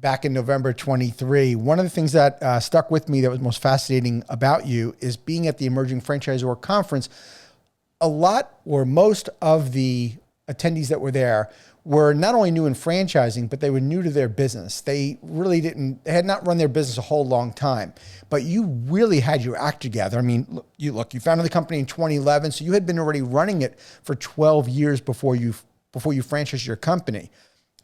back in November 23. One of the things that stuck with me that was most fascinating about you is being at the Emerging Franchisor Conference. A lot or most of the attendees that were there were not only new in franchising, but they were new to their business. They had not run their business a whole long time, but you really had your act together. I mean, you founded the company in 2011, so you had been already running it for 12 years before you franchised your company.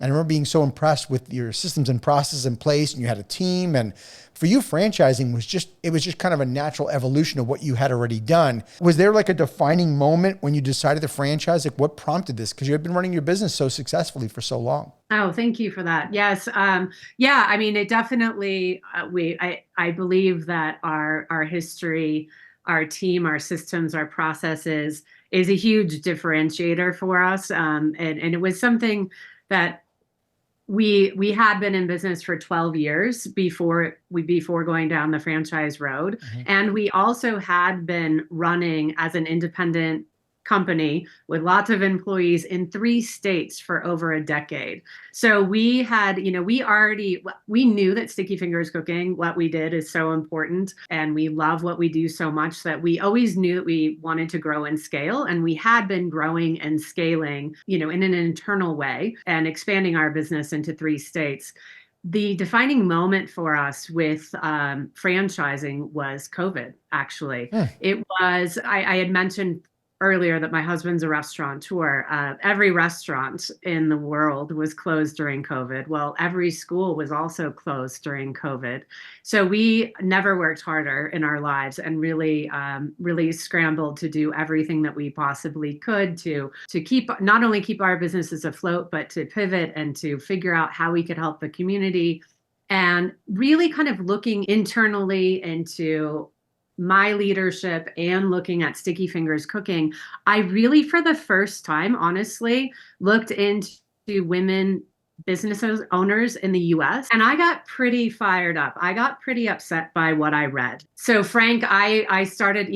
And I remember being so impressed with your systems and processes in place, and you had a team. And for you, franchising was just kind of a natural evolution of what you had already done. Was there like a defining moment when you decided to franchise? Like, what prompted this? Because you had been running your business so successfully for so long. Oh, thank you for that. Yes. Yeah, I mean, it definitely, I believe that our history, our team, our systems, our processes is a huge differentiator for us. And it was something that we had been in business for 12 years before going down the franchise road. Mm-hmm. And we also had been running as an independent company with lots of employees in 3 states for over a decade. So we had, we knew that Sticky Fingers Cooking, what we did is so important. And we love what we do so much that we always knew that we wanted to grow and scale. And we had been growing and scaling, in an internal way and expanding our business into 3 states. The defining moment for us with franchising was COVID, actually. It was, I had mentioned earlier that my husband's a restaurateur. Every restaurant in the world was closed during COVID. Well, every school was also closed during COVID. So we never worked harder in our lives and really scrambled to do everything that we possibly could to not only keep our businesses afloat, but to pivot and to figure out how we could help the community, and really kind of looking internally into my leadership and looking at Sticky Fingers Cooking. I really, for the first time, honestly, looked into women business owners in the US, and I got pretty fired up. I got pretty upset by what I read. So Frank, I started,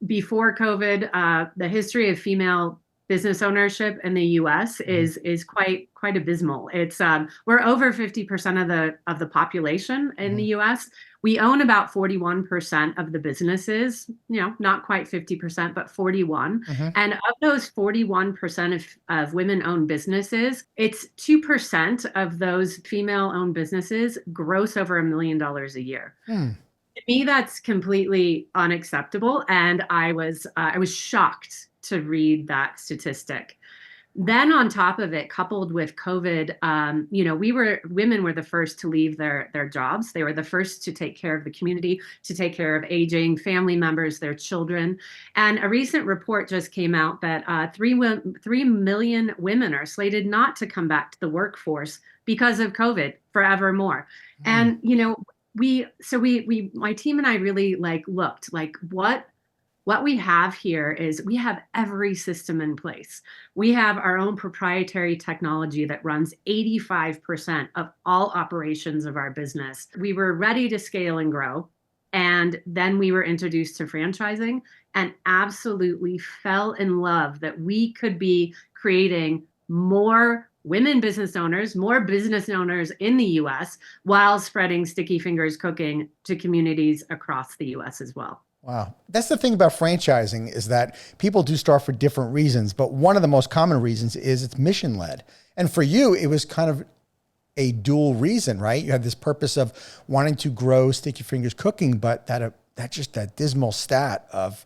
before COVID, the history of female business ownership in the US is quite abysmal. It's we're over 50% of the population in the US. We own about 41% of the businesses, not quite 50%, but 41. And of those 41% of women-owned businesses, it's 2% of those female-owned businesses gross over $1 million a year. To me, that's completely unacceptable. And I was shocked to read that statistic. Then on top of it, coupled with COVID, women were the first to leave their jobs. They were the first to take care of the community, to take care of aging family members, their children. And a recent report just came out that 3 million women are slated not to come back to the workforce because of COVID forevermore. And, my team and I really looked what we have here is we have every system in place. We have our own proprietary technology that runs 85% of all operations of our business. We were ready to scale and grow. And then we were introduced to franchising and absolutely fell in love that we could be creating more women business owners, more business owners in the US, while spreading Sticky Fingers Cooking to communities across the US as well. Wow. That's the thing about franchising, is that people do start for different reasons, but one of the most common reasons is it's mission led. And for you, it was kind of a dual reason, right? You had this purpose of wanting to grow Sticky Fingers Cooking, but that dismal stat of,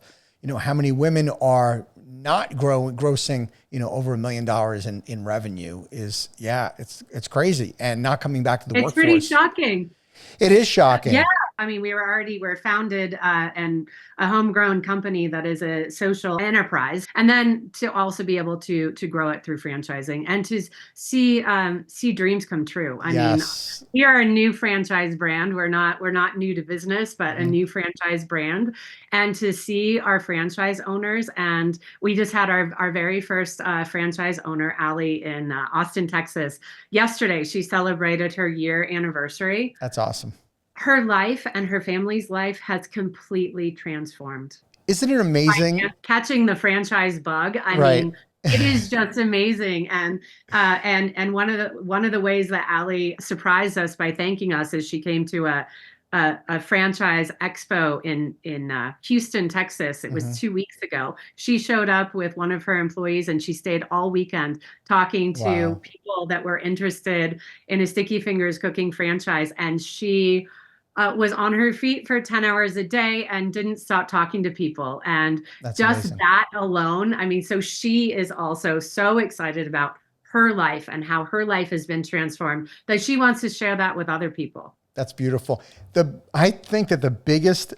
how many women are not grossing, over $1 million in revenue is, it's crazy, and not coming back to the workforce. It's pretty shocking. It is shocking. Yeah. I mean, we're founded and a homegrown company that is a social enterprise, and then to also be able to grow it through franchising and to see dreams come true. I mean, we are a new franchise brand. We're not new to business, but a new franchise brand. And to see our franchise owners, and we just had our very first franchise owner, Allie, in Austin, Texas. Yesterday, she celebrated her year anniversary. That's awesome. Her life and her family's life has completely transformed. Isn't it amazing? Catching the franchise bug. I mean, It is just amazing, and one of the ways that Allie surprised us by thanking us is she came to a franchise expo in Houston, Texas. It Hmm. was 2 weeks ago. She showed up with one of her employees, and she stayed all weekend talking to Wow. people that were interested in a Sticky Fingers cooking franchise, and she was on her feet for 10 hours a day and didn't stop talking to people. And That's just amazing. that alone, I mean, so she is also so excited about her life and how her life has been transformed that she wants to share that with other people. That's beautiful. I think that the biggest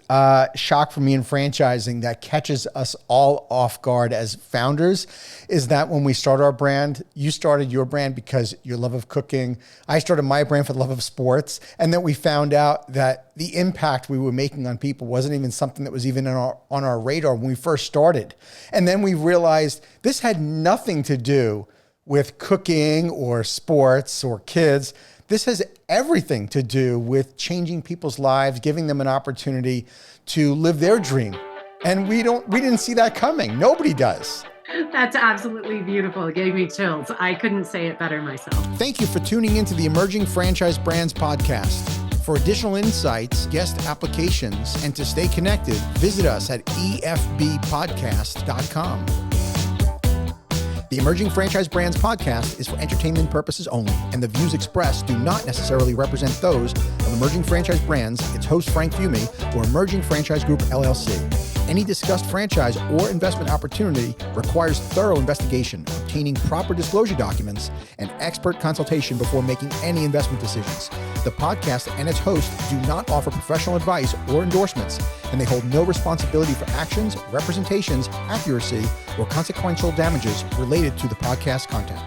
shock for me in franchising that catches us all off guard as founders is that when we start our brand, you started your brand because your love of cooking. I started my brand for the love of sports. And then we found out that the impact we were making on people wasn't even something that was even on our radar when we first started. And then we realized this had nothing to do with cooking or sports or kids. This has everything to do with changing people's lives, giving them an opportunity to live their dream. And we didn't see that coming. Nobody does. That's absolutely beautiful. It gave me chills. I couldn't say it better myself. Thank you for tuning into the Emerging Franchise Brands podcast. For additional insights, guest applications, and to stay connected, visit us at efbpodcast.com. The Emerging Franchise Brands podcast is for entertainment purposes only, and the views expressed do not necessarily represent those of Emerging Franchise Brands, its host Frank Fumey, or Emerging Franchise Group LLC. Any discussed franchise or investment opportunity requires thorough investigation, obtaining proper disclosure documents, and expert consultation before making any investment decisions. The podcast and its host do not offer professional advice or endorsements, and they hold no responsibility for actions, representations, accuracy, or consequential damages related to the podcast content.